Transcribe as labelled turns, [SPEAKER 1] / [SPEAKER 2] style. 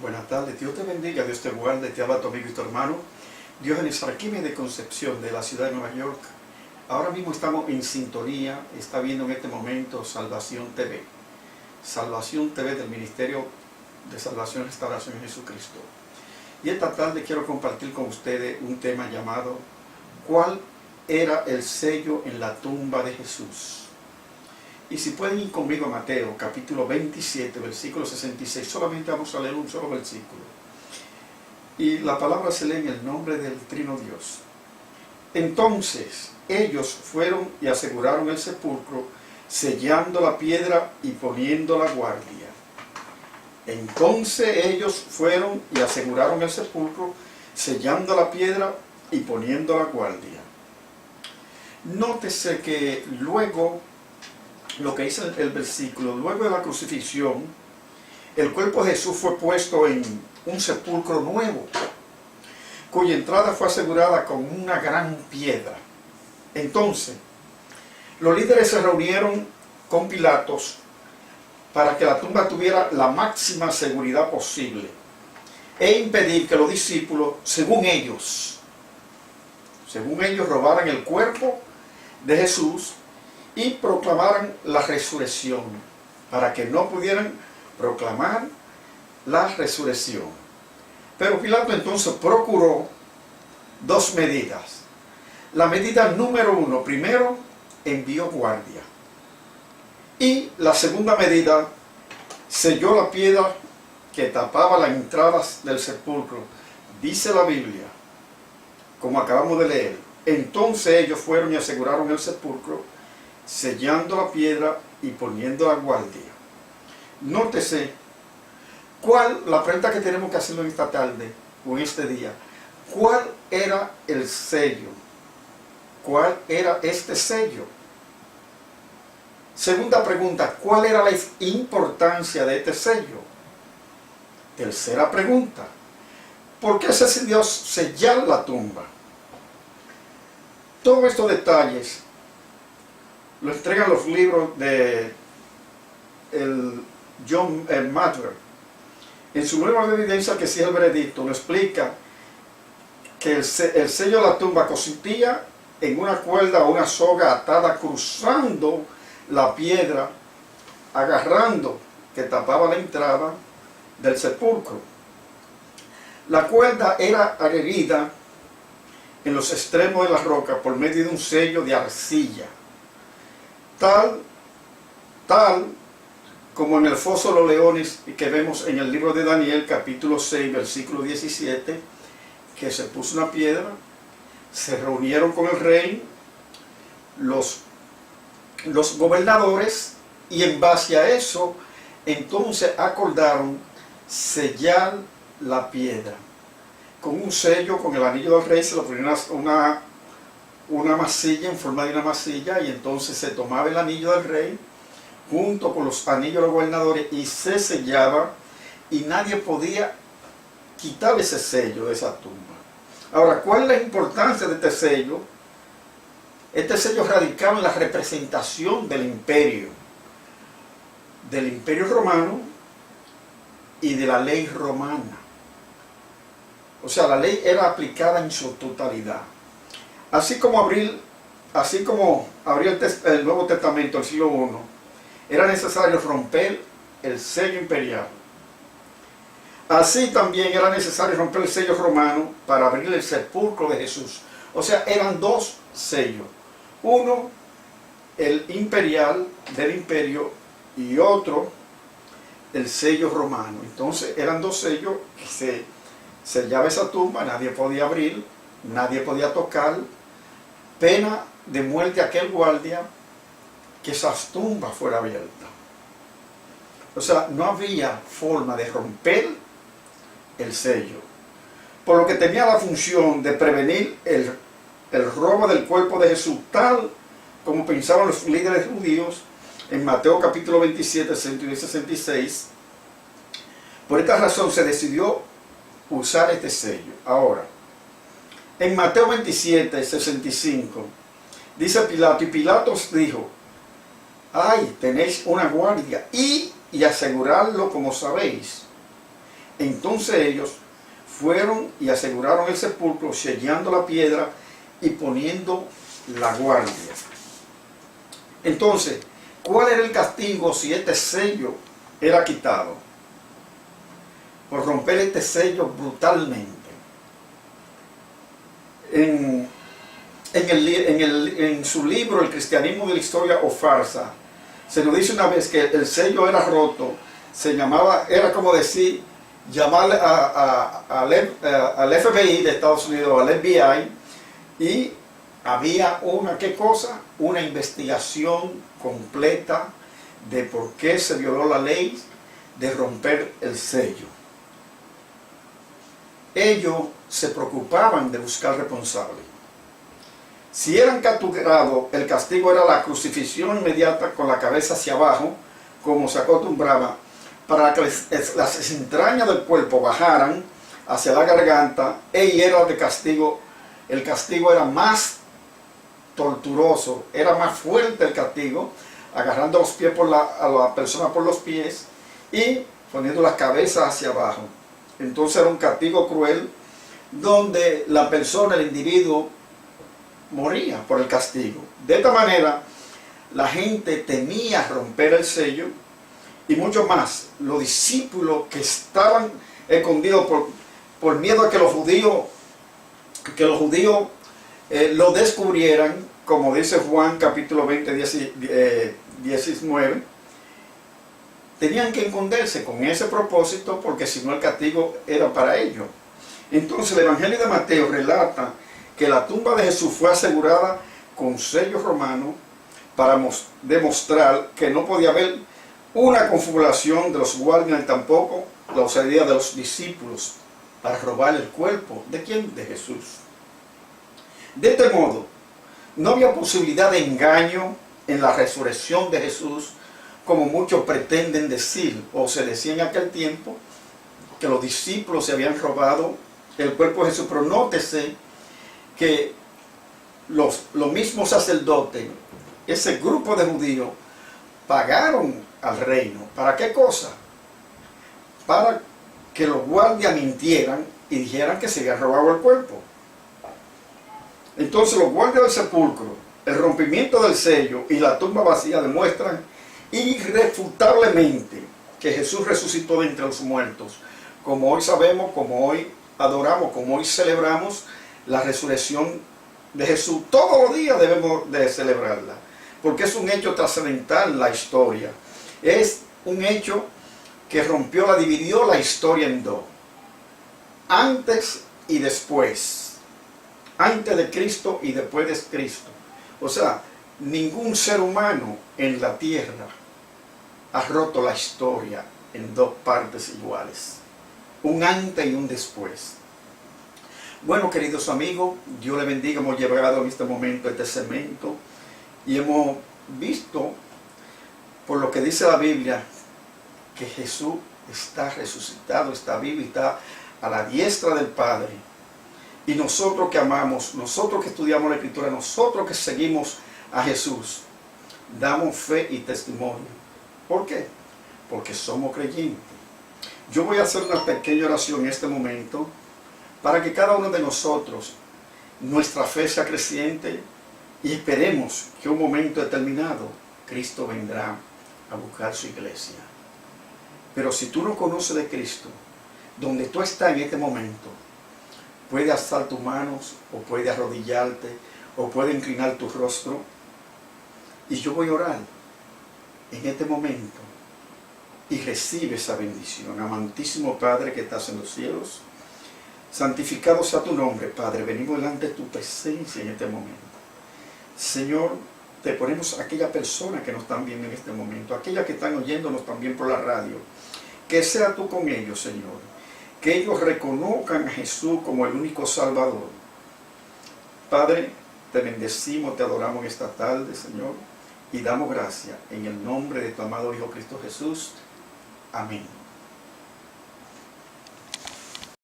[SPEAKER 1] Buenas tardes, Dios te bendiga, Dios te guarde, te habla tu amigo y tu hermano, Dios en nuestra Arquímedes de Concepción de la ciudad de Nueva York. Ahora mismo estamos en sintonía, está viendo en este momento Salvación TV. Salvación TV del Ministerio de Salvación y Restauración en Jesucristo. Y esta tarde quiero compartir con ustedes un tema llamado ¿cuál era el sello en la tumba de Jesús? Y si pueden ir conmigo a Mateo, capítulo 27, versículo 66, solamente vamos a leer un solo versículo. Y la palabra se lee en el nombre del Trino Dios. Entonces ellos fueron y aseguraron el sepulcro, sellando la piedra y poniendo la guardia. Entonces ellos fueron y aseguraron el sepulcro, sellando la piedra y poniendo la guardia. Nótese que luego, lo que dice el versículo, luego de la crucifixión, el cuerpo de Jesús fue puesto en un sepulcro nuevo, cuya entrada fue asegurada con una gran piedra. Entonces, los líderes se reunieron con Pilatos para que la tumba tuviera la máxima seguridad posible e impedir que los discípulos, según ellos, robaran el cuerpo de Jesús y proclamaran la resurrección, para que no pudieran proclamar la resurrección. Pero Pilato entonces procuró dos medidas. La medida número 1, primero envió guardia. Y la segunda medida, selló la piedra que tapaba las entradas del sepulcro. Dice la Biblia, como acabamos de leer, entonces ellos fueron y aseguraron el sepulcro, sellando la piedra y poniendo la guardia. Nótese, la pregunta que tenemos que hacerlo en esta tarde o en este día, ¿cuál era el sello? ¿Cuál era este sello? Segunda pregunta, ¿cuál era la importancia de este sello? Tercera pregunta, ¿por qué se decidió sellar la tumba? Todos estos detalles lo entregan los libros de John Mather. En su libro de evidencia que sigue el veredicto, lo explica que el sello de la tumba consistía en una cuerda o una soga atada cruzando la piedra, agarrando que tapaba la entrada del sepulcro. La cuerda era adherida en los extremos de la roca por medio de un sello de arcilla, tal como en el foso de los leones que vemos en el libro de Daniel, capítulo 6, versículo 17, que se puso una piedra, se reunieron con el rey, los gobernadores, y en base a eso, entonces acordaron sellar la piedra. Con un sello, con el anillo del rey, se le ponía una masilla en forma de una masilla, y entonces se tomaba el anillo del rey junto con los anillos de los gobernadores y se sellaba, y nadie podía quitar ese sello de esa tumba. Ahora, ¿cuál es la importancia de este sello? Este sello radicaba en la representación del imperio romano y de la ley romana. O sea, la ley era aplicada en su totalidad. Así como abrió el Nuevo Testamento, el siglo I, era necesario romper el sello imperial. Así también era necesario romper el sello romano para abrir el sepulcro de Jesús. O sea, eran dos sellos. Uno, el imperial del imperio, y otro, el sello romano. Entonces eran dos sellos que se sellaba esa tumba, nadie podía abrir, nadie podía tocar, pena de muerte a aquel guardia que esa tumba fuera abierta. O sea, no había forma de romper el sello, por lo que tenía la función de prevenir el robo del cuerpo de Jesús, tal como pensaban los líderes judíos en Mateo capítulo 27, 61 y 66. Por esta razón se decidió usar este sello. Ahora, en Mateo 27, 65, dice Pilato, y Pilato dijo, ay, tenéis una guardia, y asegurarlo como sabéis. Entonces ellos fueron y aseguraron el sepulcro, sellando la piedra y poniendo la guardia. Entonces, ¿cuál era el castigo si este sello era quitado? Por romper este sello brutalmente. En su libro El cristianismo de la historia o farsa, se nos dice una vez que el sello era roto. Se llamaba, era como decir, llamar al FBI de Estados Unidos, al FBI, y había una, ¿qué cosa? Una investigación completa de por qué se violó la ley de romper el sello. Ellos se preocupaban de buscar responsables. Si eran capturados, el castigo era la crucifixión inmediata con la cabeza hacia abajo, como se acostumbraba, para que las entrañas del cuerpo bajaran hacia la garganta, y era de castigo. El castigo era más torturoso, era más fuerte el castigo, agarrando los pies a la persona por los pies y poniendo la cabeza hacia abajo. Entonces era un castigo cruel, donde la persona, el individuo, moría por el castigo. De esta manera, la gente temía romper el sello, y mucho más, los discípulos que estaban escondidos por miedo a que los judíos lo descubrieran, como dice Juan capítulo 20, 19, tenían que esconderse con ese propósito, porque si no el castigo era para ellos. Entonces el Evangelio de Mateo relata que la tumba de Jesús fue asegurada con sellos romanos para demostrar que no podía haber una confabulación de los guardias, tampoco la osadía de los discípulos para robar el cuerpo. ¿De quién? De Jesús. De este modo, no había posibilidad de engaño en la resurrección de Jesús, como muchos pretenden decir, o se decía en aquel tiempo, que los discípulos se habían robado el cuerpo de Jesús. Pero nótese que los mismos sacerdotes, ese grupo de judíos, pagaron al reino. ¿Para qué cosa? Para que los guardias mintieran y dijeran que se había robado el cuerpo. Entonces los guardias del sepulcro, el rompimiento del sello y la tumba vacía demuestran irrefutablemente que Jesús resucitó de entre los muertos, como hoy sabemos, como hoy adoramos, como hoy celebramos la resurrección de Jesús. Todos los días debemos de celebrarla, porque es un hecho trascendental en la historia. Es un hecho que dividió la historia en dos: antes y después, antes de Cristo y después de Cristo. O sea, ningún ser humano en la tierra ha roto la historia en dos partes iguales, un antes y un después. Bueno, queridos amigos, Dios les bendiga. Hemos llegado en este momento a este segmento y hemos visto, por lo que dice la Biblia, que Jesús está resucitado, está vivo y está a la diestra del Padre. Y nosotros que amamos, nosotros que estudiamos la Escritura, nosotros que seguimos a Jesús, damos fe y testimonio. ¿Por qué? Porque somos creyentes. Yo voy a hacer una pequeña oración en este momento para que cada uno de nosotros, nuestra fe sea creciente, y esperemos que un momento determinado Cristo vendrá a buscar su iglesia. Pero si tú no conoces de Cristo, donde tú estás en este momento, puedes alzar tus manos, o puedes arrodillarte, o puedes inclinar tu rostro, y yo voy a orar en este momento, y recibe esa bendición. Amantísimo Padre que estás en los cielos, santificado sea tu nombre, Padre. Venimos delante de tu presencia en este momento. Señor, te ponemos a aquella persona que nos están viendo en este momento, aquellas que están oyéndonos también por la radio. Que sea tú con ellos, Señor. Que ellos reconozcan a Jesús como el único Salvador. Padre, te bendecimos, te adoramos esta tarde, Señor, y damos gracias en el nombre de tu amado Hijo Cristo Jesús. Amén.